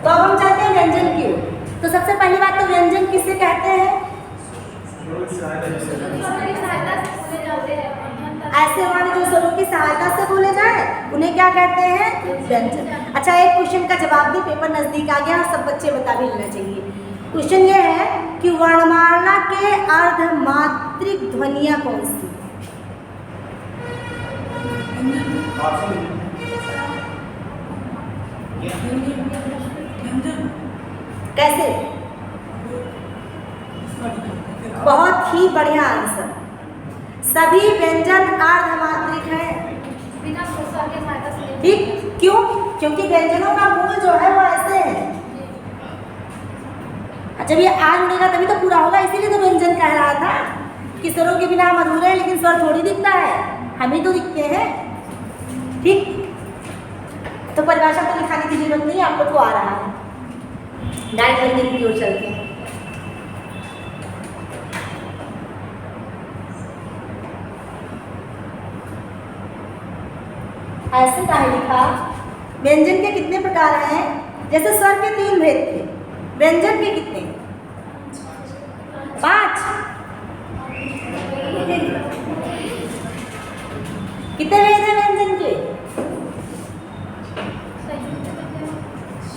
तो अब हम चलते हैं व्यंजन की ओर। तो सबसे पहली बात तो व्यंजन किसे कहते हैं? ऐसे वाले जो स्वरों की सहायता से बोले जाए उन्हें क्या कहते हैं? व्यंजन। अच्छा, एक क्वेश्चन का जवाब दी, पेपर नजदीक आ गया, सब बच्चे बता भी लेना चाहिए। क्वेश्चन ये है कि वर्णमाला के अर्धमात्रिक ध्वनियां कौन सी? कैसे? बहुत ही बढ़िया आंसर। सभी व्यंजन अर्धमात्रिक हैं। ठीक। क्यों? क्योंकि व्यंजनों का मूल जो है वो ऐसे है। जब ये आज उड़ेगा तभी तो पूरा होगा, इसीलिए तो व्यंजन कह रहा था कि स्वरों के बिना हम अधूरे हैं, लेकिन स्वर थोड़ी दिखता है, हम ही तो दिखते हैं। ठीक। तो परिभाषा तो लिखाने की जरूरत नहीं, आप लोग को आ रहा है। डायरेक्ट व्यंजन की ओर चलते हैं। ऐसे कहा लिखा, व्यंजन के कितने प्रकार हैं? जैसे स्वर के 3 भेद थे, व्यंजन के कितने? 5। कितने भेद हैं व्यंजन के?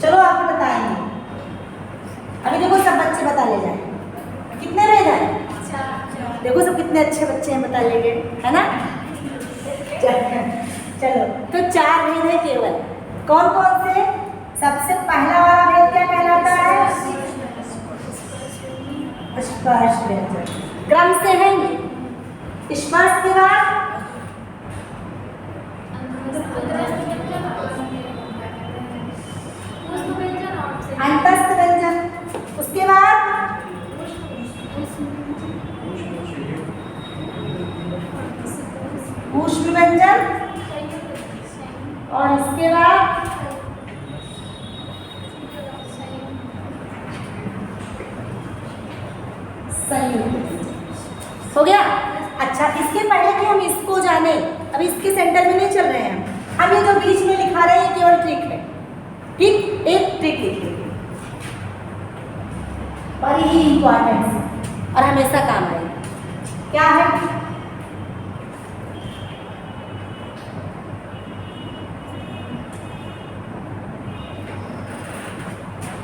चलो आपको बताएंगे। अभी देखो सब बच्चे बता ले जाए कितने भेद हैं। देखो सब कितने अच्छे बच्चे हैं, बता ले गए, है ना। चलो, तो 4 भेद है केवल। कौन कौन से? सबसे पहला वाला भेद क्या कहलाता है? स्पर्श व्यंजन। क्रम से है ये। स्पर्श के बाद अंतस्थ व्यंजन, उसके बाद ऊष्म व्यंजन, और इसके बाद संयुक्त हो गया। अच्छा, इसके पहले कि हम इसको जाने, अभी इसके सेंटर में नहीं चल रहे हैं हम ये जो बीच में लिखा रहे हैं ये केवल ट्रिक है, ठीक, एक ट्रिक लिखिए और ये इम्पोर्टेंट है और हमेशा काम आएगा। क्या है?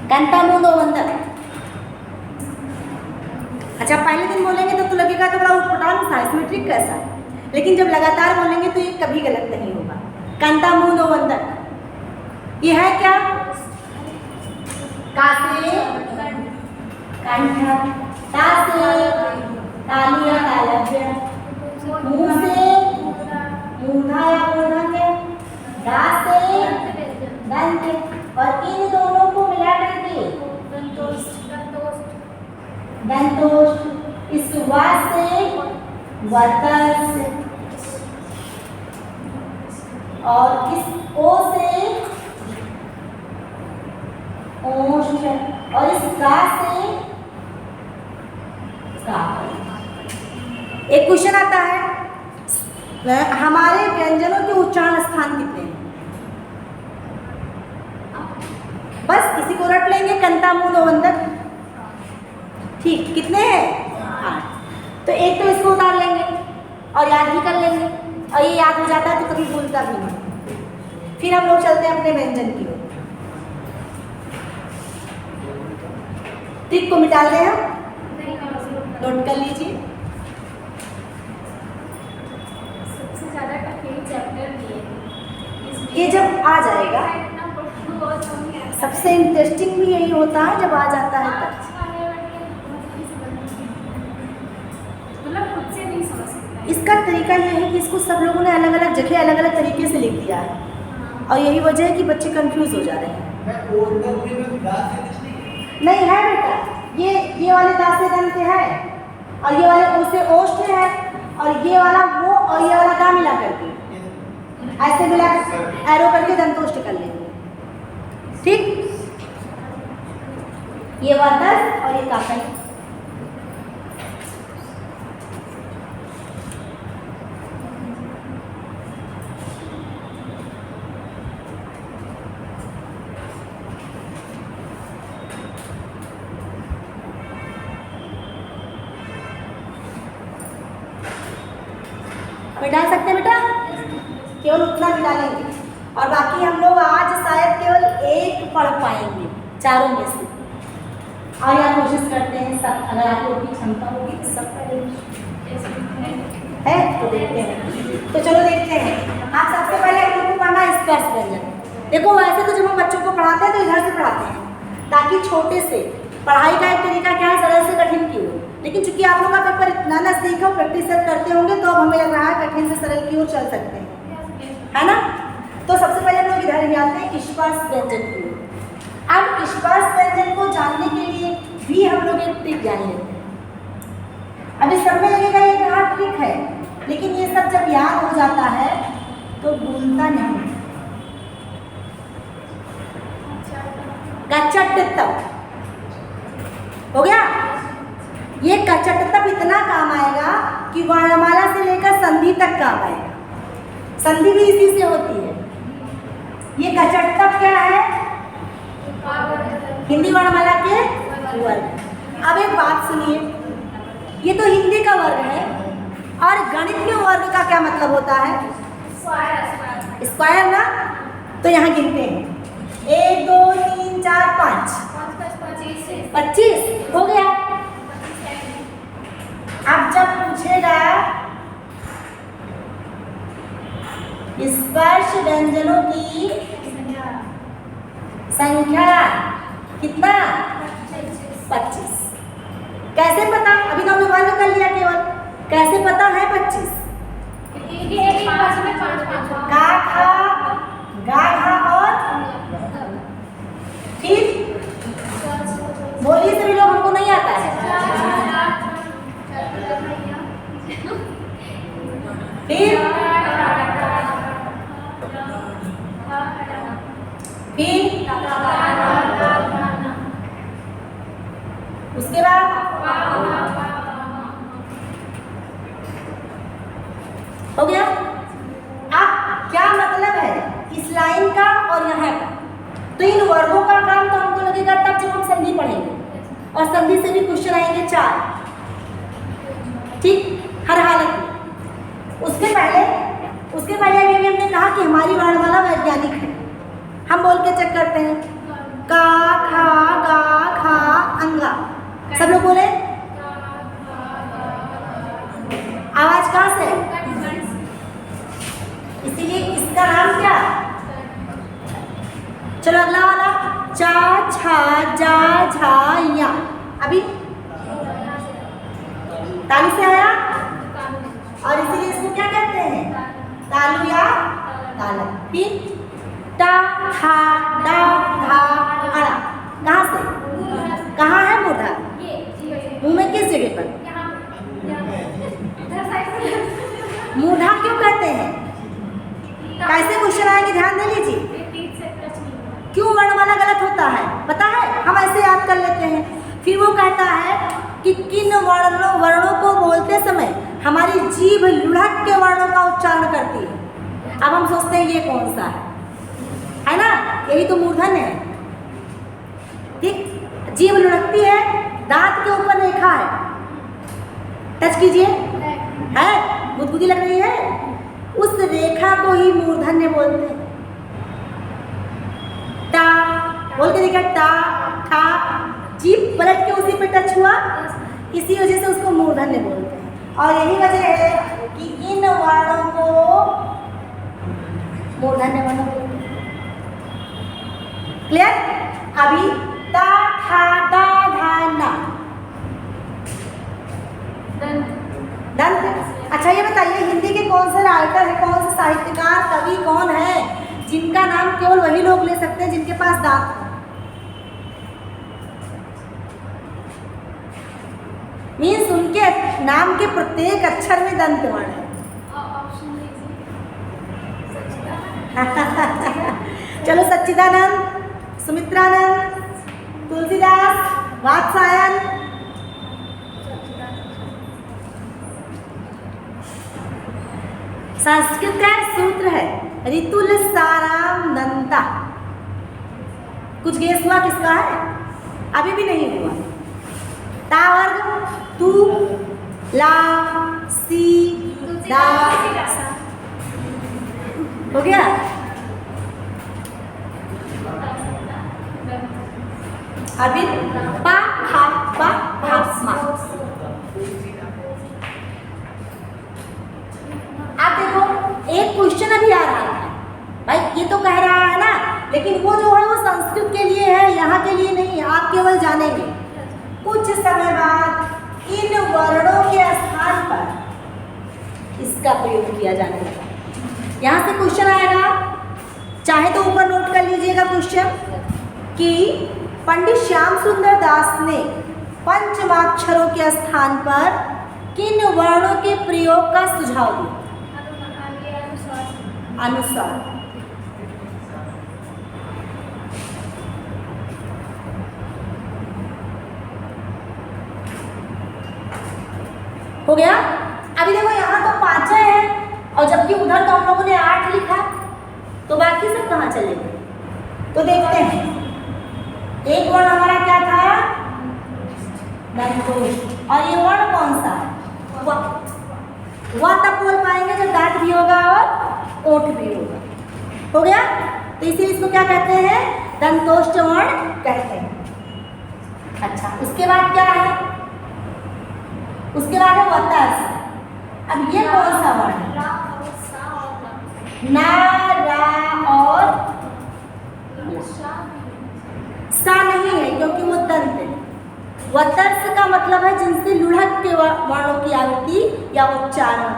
घंटा मुंदो बंदर। अच्छा पहले दिन बोलेंगे तो लगेगा तो बड़ा उटपटांग सा, इसमें ट्रिक कैसा, लेकिन जब लगातार बोलेंगे तो ये कभी गलत नहीं होगा। कंटा मुंदो बंदर, ये है क्या? का से कंठा, ता से तालिया तालव्य, मुंह से मूंधा या मूंधन्य, दा से दंत, और इन दोनों को मिला करके दंतोष्ठ, इस वा से वतस और इस ओ से ओष्ठ और इस का से का। एक क्वेश्चन आता है हमारे व्यंजनों के उच्चारण स्थान कितने हैं? बस इसी को रट लेंगे, कंता मुंदो बंदर, ठीक, कितने हैं? 8। तो एक तो इसको उतार लेंगे और याद भी कर लेंगे, और ये याद हो जाता है तो कभी भूलता भी नहीं। फिर हम लोग चलते हैं अपने व्यंजन की ओर। ट्रिक को मिटा दें हम, नोट कर लीजिए। सबसे ज़्यादा कठिन चैप्टर ये जब आ जाएगा, सबसे इंटरेस्टिंग भी यही होता है जब आ जाता है तब। मतलब खुद से नहीं समझ सकता। इसका तरीका ये है कि इसको सब लोगों ने अलग अलग जगह अलग अलग तरीके से लिख दिया है, और यही वजह है कि बच्चे कंफ्यूज हो जा रहे हैं। नहीं है बेटा, ये वाले दा से दंत है, और ये वाले ओ से ओष्ठ है, और ये वाला वो और ये वाला दा मिला करके ऐसे मिला एरो करके दंतोष्ठ कर लेंगे, ठीक। ये वतस और ये काकल। मिटा सकते हैं बेटा, केवल उतना मिटालेंगे, और बाकी हम लोग आज शायद केवल एक पढ़ पाएंगे चारों में से। और यहाँ कोशिश करते हैं सब, अगर आप लोग की क्षमता होगी तो सब करेंगे, है तो देखते हैं। तो चलो देखते हैं। आप सबसे पहले हम लोग को पढ़ना है स्पर्श व्यंजन। देखो वैसे तो जब हम बच्चों को पढ़ाते हैं तो इधर से पढ़ाते हैं, ताकि छोटे से पढ़ाई का एक तरीका क्या है, सरल से कठिन की ओर। लेकिन चूंकि आप लोग का पेपर इतना ना सीखो, प्रैक्टिस करते होंगे तो अब हमें लग रहा है कठिन से सरल की ओर चल सकते हैं, है ना। तो सबसे पहले हम लोग इधर ही आते हैं स्पर्श व्यंजन की ओर। अब स्पर्श व्यंजन को जानने के लिए भी हम लोग एक ट्रिक जान लेते हैं। अभी सब में लगेगा ये कहाँ ट्रिक है, लेकिन ये सब जब याद हो जाता है तो भूलता नहीं। कचट हो गया। ये कचट तब इतना काम आएगा कि वर्णमाला से लेकर संधि तक काम आएगा, संधि भी इसी से होती है। ये कचट तब क्या है? हिंदी वर्णमाला के वर्ग। अब एक बात सुनिए, ये तो हिंदी का वर्ग है, और गणित में वर्ग का क्या मतलब होता है? स्क्वायर ना। तो यहाँ गिनते हैं 1 2 3 4 5 25 हो गया। अब जब पूछेगा स्पर्श व्यंजनों की संख्या कितना? 25। कैसे पता? अभी तो हमने वर्ग कर लिया केवल, कैसे पता है 25? का खा गा खा और फिर बोलिए सभी लोग, हमको नहीं आता है। फिर उसके बाद हो गया। 4, ठीक, हर हालत में। उसके पहले अभी हमने कहा कि हमारी वर्णमाला वैज्ञानिक है। हम बोल के चेक करते हैं, का, खा, गा, खा, अंगा। सब लोग बोले आवाज कहाँ से? इसीलिए इसका नाम क्या? चलो अगला वाला, चा, छा, जा, झा, या। अभी तालु से आया और इसीलिए इसको क्या कहते हैं? तालु या ताला। फिर टा, था, डा, धा, अड़ा। कहाँ से? कहाँ है मूढ़ा? मुंह में किस जगह पर? मूढ़ा क्यों कहते हैं? कैसे क्वेश्चन आएंगे ध्यान दे लीजिए। क्यों वर्णमाला गलत होता है पता है? हम ऐसे याद कर लेते हैं। फिर वो कहता है कि किन वर्णों को बोलते समय हमारी जीभ लुढ़क के वर्णों का उच्चारण करती है। अब हम सोचते हैं ये कौन सा है ना? यही तो मूर्धन है, ठीक। जीभ लुढ़कती है, दांत के ऊपर रेखा है, टच कीजिए, है बुदबुदी लग रही है, उस रेखा को ही मूर्धन्य बोलते हैं। टा बोल के देखा, टा, ठा, जीभ पलट के उसी पे टच हुआ, इसी वजह से उसको मूर्धन्य बोलते हैं। और यही वजह है कि इन वर्णों को मूर्धन्य वर्ण बोलते हैं। क्लियर? अभी ता, था, दा, धा, ना, दंत। अच्छा ये बताइए, हिंदी के कौन से राइटर है, कौन से साहित्यकार, कवि कौन है जिनका नाम केवल वही लोग ले सकते हैं जिनके पास दांत है? मीन्स उनके नाम के प्रत्येक अक्षर में दंत वर्ण है। चलो सच्चिदानंद, सुमित्रानंद, तुलसीदास, वात्सायन, संस्कृत का एक सूत्र है ऋतुल साराम दंता। कुछ गेस हुआ किसका है? अभी भी नहीं हुआ। ता वर्ग, तू, ला, सी, दा, हो गया। अभी पा, खा, पा, भा, मा। आप देखो एक क्वेश्चन अभी आ रहा है भाई, ये तो कह रहा है ना, लेकिन वो जो है वो संस्कृत के लिए है, यहाँ के लिए नहीं। आप केवल जानेंगे कुछ समय बाद इन वर्णों के स्थान पर इसका प्रयोग किया जाने लगा। यहाँ से क्वेश्चन आएगा, चाहे तो ऊपर नोट कर लीजिएगा क्वेश्चन कि पंडित श्याम सुंदर दास ने पंचमाक्षरों के स्थान पर किन वर्णों के प्रयोग का सुझाव दिया? अनुसार। हो गया। अभी देखो यहाँ तो 5 है और जबकि उधर तो हम लोगों ने 8 लिखा, तो बाकी सब कहाँ चले गए? तो देखते हैं, एक वर्ण हमारा क्या था? दंतोष। और ये वर्ण कौन सा है? वह तब बोल पाएंगे जब दांत भी होगा और ओठ भी होगा। हो गया। तो इसीलिए इसको क्या कहते हैं? दंतोष्ट वर्ण कहते हैं। अच्छा उसके बाद क्या है? उसके बाद है वतस। अब ये कौन सा वर्ण है? ना, रा और सा नहीं है क्योंकि वो दंत है। वतर्स का मतलब है जिनसे लुढ़क के वर्णों की आवृत्ति या उच्चारण।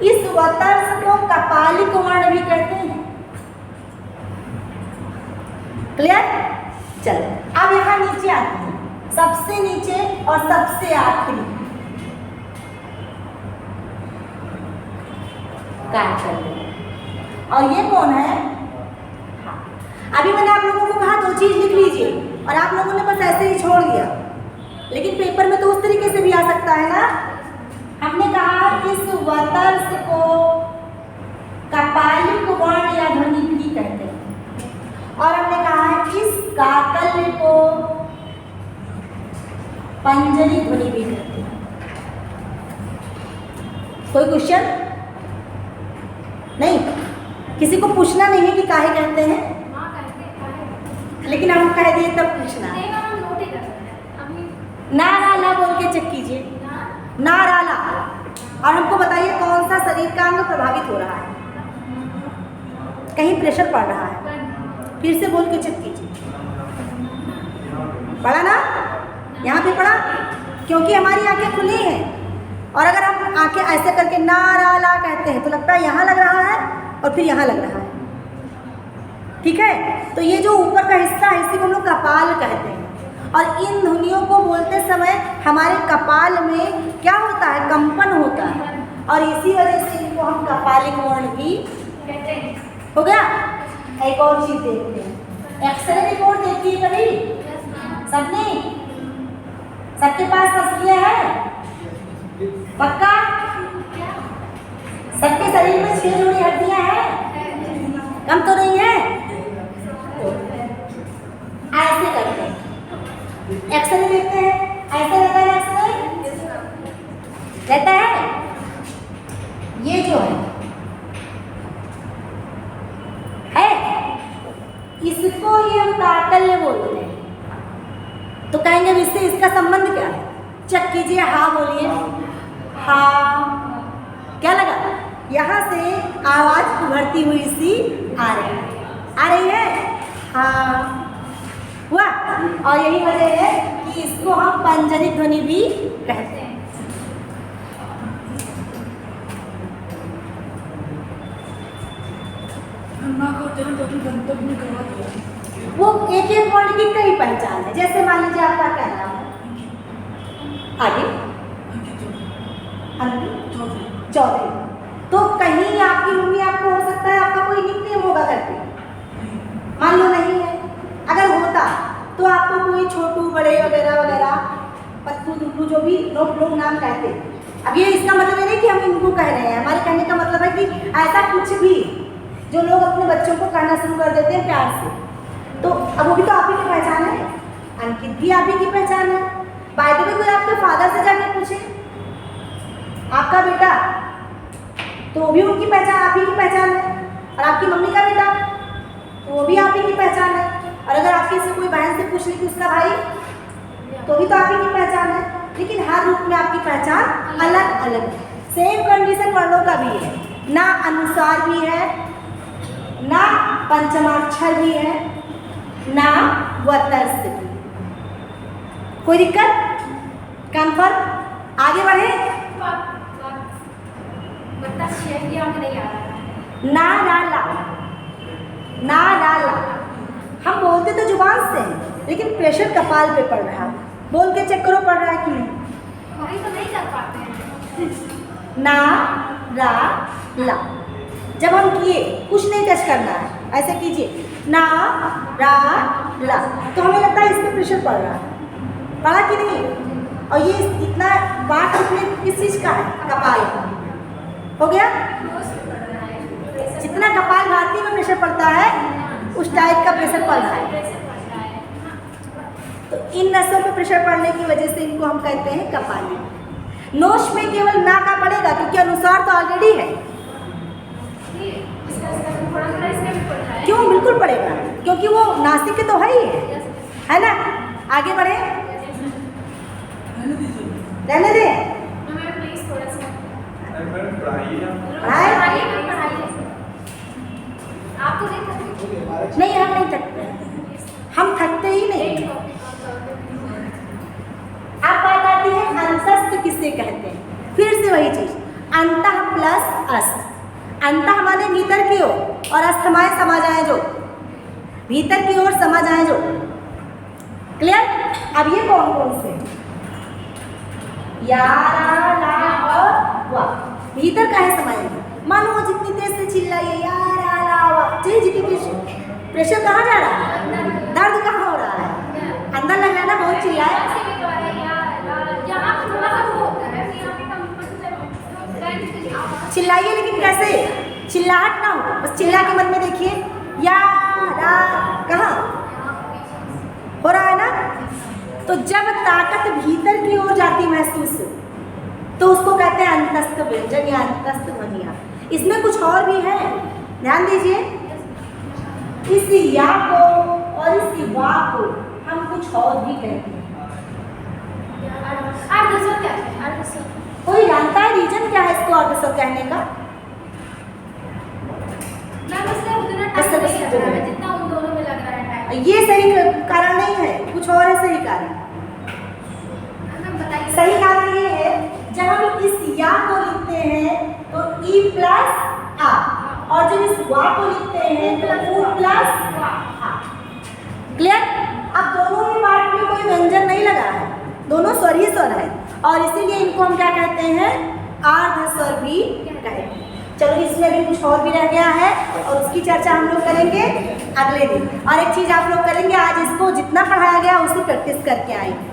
इस वतर्स को कपालिक वर्ण भी कहते हैं। क्लियर? चलो अब यहाँ नीचे आते हैं, सबसे नीचे और सबसे आखिरी काट कर लेंगे। और ये कौन है? हाँ। अभी मैंने आप लोगों को कहा 2 चीज लिख लीजिए और आप लोगों ने बस ऐसे ही छोड़ दिया, लेकिन पेपर में तो उस तरीके से भी आ सकता है ना। हमने कहा इस वतर्स को कपालिक वर्ण या ध्वनि भी कहते हैं, और हमने कहा है इस काकल्य को पंजरी ध्वनि भी कहते हैं। कोई क्वेश्चन नहीं? किसी को पूछना नहीं है कि काहे कहते हैं, हाँ कहते हैं। लेकिन हम कह दिए तब पूछना। नहीं मैम, हम नोट ही कर रहे हैं अभी। ना रा ला बोल के चेक कीजिए, ना रा ला, और हमको बताइए कौन सा शरीर का अंग प्रभावित हो रहा है, कहीं प्रेशर पड़ रहा है, फिर से बोल के चेक कीजिए। पढ़ा ना? यहाँ भी पढ़ा, क्योंकि हमारी आंखें खुली हैं, और अगर हम आंखें ऐसे करके ना रा ला कहते हैं तो लगता है यहाँ लग रहा है और फिर यहाँ लग रहा है, ठीक है? तो ये जो ऊपर का हिस्सा है इसी को हम लोग कपाल कहते हैं, और इन ध्वनियों को बोलते समय हमारे कपाल में क्या होता है, कंपन होता है, और इसी वजह से इनको हम कपालिक वर्ण भी कहते हैं। हो गया। एक और चीज देखते हैं, एक्सरे रिपोर्ट देखी है कभी सबने? सबके पास तस्वीर है पक्का? सबके शरीर में 6 जोड़ी हड्डियां हैं, कम तो नहीं है? ऐसे करते हैं, एक्सरे देखते हैं, ऐसे रहता है, एक्सरे रहता है। ये जो है इसको ये हम काकल्य बोलते हैं। तो कहेंगे इससे इसका संबंध क्या है? चेक कीजिए, हाँ बोलिए, हाँ। क्या लगा? यहाँ से आवाज उभरती हुई सी आ रही है, हाँ हुआ। और यही वजह है कि इसको हम पंजरी ध्वनि भी कहते हैं। वो एक एक वर्ड की कई पहचान है। जैसे मान लीजिए आपका क्या नाम है, आगे चौधरी, तो कहीं आपकी मम्मी आपको हो सकता है आपका कोई निकनेम होगा करके, मान लो नहीं है, अगर होता तो आपको कोई छोटू बड़े वगैरह वगैरह पत्तू दुल्लू जो भी लोग नाम कहते। अब ये इसका मतलब ये नहीं कि हम इनको कह रहे हैं, हमारे कहने का मतलब है कि ऐसा कुछ भी जो लोग अपने बच्चों को कहना शुरू कर देते हैं प्यार से, तो अब वो भी तो आप ही की पहचान है, अंकित भी आप ही की पहचान है। बाय द वे कोई आपके फादर से जाके पूछे आपका बेटा, तो वो भी उनकी पहचान, आप ही की पहचान है, और आपकी मम्मी का बेटा तो वो भी आप ही की पहचान है, और अगर आपके से कोई बहन से पूछ ले कि उसका भाई, तो भी तो आप ही की पहचान है। लेकिन हर रूप में आपकी पहचान अलग अलग है। सेम कंडीशन वर्णों का भी है, ना अनुसार भी है, ना पंचमाक्षर भी है, ना वतर्स भी। कोई दिक्कत? कन्फर्म? आगे बढ़े? ना रा ला, ना रा ला हम बोलते तो जुबान से हैं, लेकिन प्रेशर कपाल पे पड़ रहा है। बोल के चेक करो पड़ रहा है कि नहीं। वही तो नहीं कर पाते हैं। ना रा ला जब हम किए, कुछ नहीं टच करना है, ऐसे कीजिए, ना रा ला, तो हमें लगता है इस पर प्रेशर पड़ रहा है, पड़ा कि नहीं? और ये इतना बात इसमें किस चीज़ का है? कपाल का। हो गया? जितना कपाल भाती में प्रेशर पड़ता है उस टाइप का प्रेशर पड़ रहा है। तो इन नसों पे प्रेशर पड़ने की वजह से इनको हम कहते हैं कपाली। नोश में केवल ना का पड़ेगा, क्योंकि अनुसार तो ऑलरेडी है। क्यों? बिल्कुल पड़ेगा, क्योंकि वो नासिक के तो है ही है ना। आगे बढ़े, रहने दे, आप तो नहीं थकते? नहीं हम नहीं थकते, हम थकते ही नहीं। अब बात आती है अंतस्थ किसे कहते हैं। फिर से वही चीज, अंतः प्लस अस्त। अंतः माने भीतर की ओर, और अस्त माने समा जाए जो, भीतर की ओर समा जाए जो। क्लियर? अब ये कौन कौन से? या, रा, ला और वा। भीतर काहे समाएंगे? मानो वो जितनी तेज से चिल्लाइए या, रा, ला, वा, चाहिए जितनी प्रेशर कहाँ जा रहा है? दर्द कहाँ हो रहा है? अंदर लग रहा है ना, बहुत चिल्लाए। चिल्लाइए, लेकिन कैसे? चिल्लाहट ना हो, बस चिल्ला के मन में देखिए, या रा कहाँ हो रहा है ना, तो जब ताकत भीतर की ओर जाती महसूस हो तो उसको कहते हैं अंतस्थ व्यंजन या अंतस्थ ध्वनियाँ। इसमें कुछ और भी है, ध्यान दीजिए। इस या को और इस वा को हम कुछ और भी कहते हैं। अर्धस्वर क्या है? अर्धस्वर कोई जानता है रीजन क्या है इसको अर्धस्वर कहने का? मैम इसलिए उतना टाइम नहीं लग रहा है जितना उन दोनों में लग रहा है टाइम। ये सही कारण नहीं है, कुछ और है सही कारण। मैम बताइए। सही कारण ये है, जब हम इस या को लिखते हैं तो ई प्लस आ, और जब इस वा को लिखते हैं तो उ प्लस आ। क्लियर? अब दोनों ही पार्ट में कोई व्यंजन नहीं लगा है, दोनों स्वर ही स्वर है, और इसीलिए इनको हम क्या कहते हैं? अर्धस्वर भी कहते हैं। चलो इसमें भी कुछ और भी रह गया है और उसकी चर्चा हम लोग करेंगे अगले दिन। और एक चीज़ आप लोग करेंगे, आज इसको जितना पढ़ाया गया उसकी प्रैक्टिस करके आएंगे।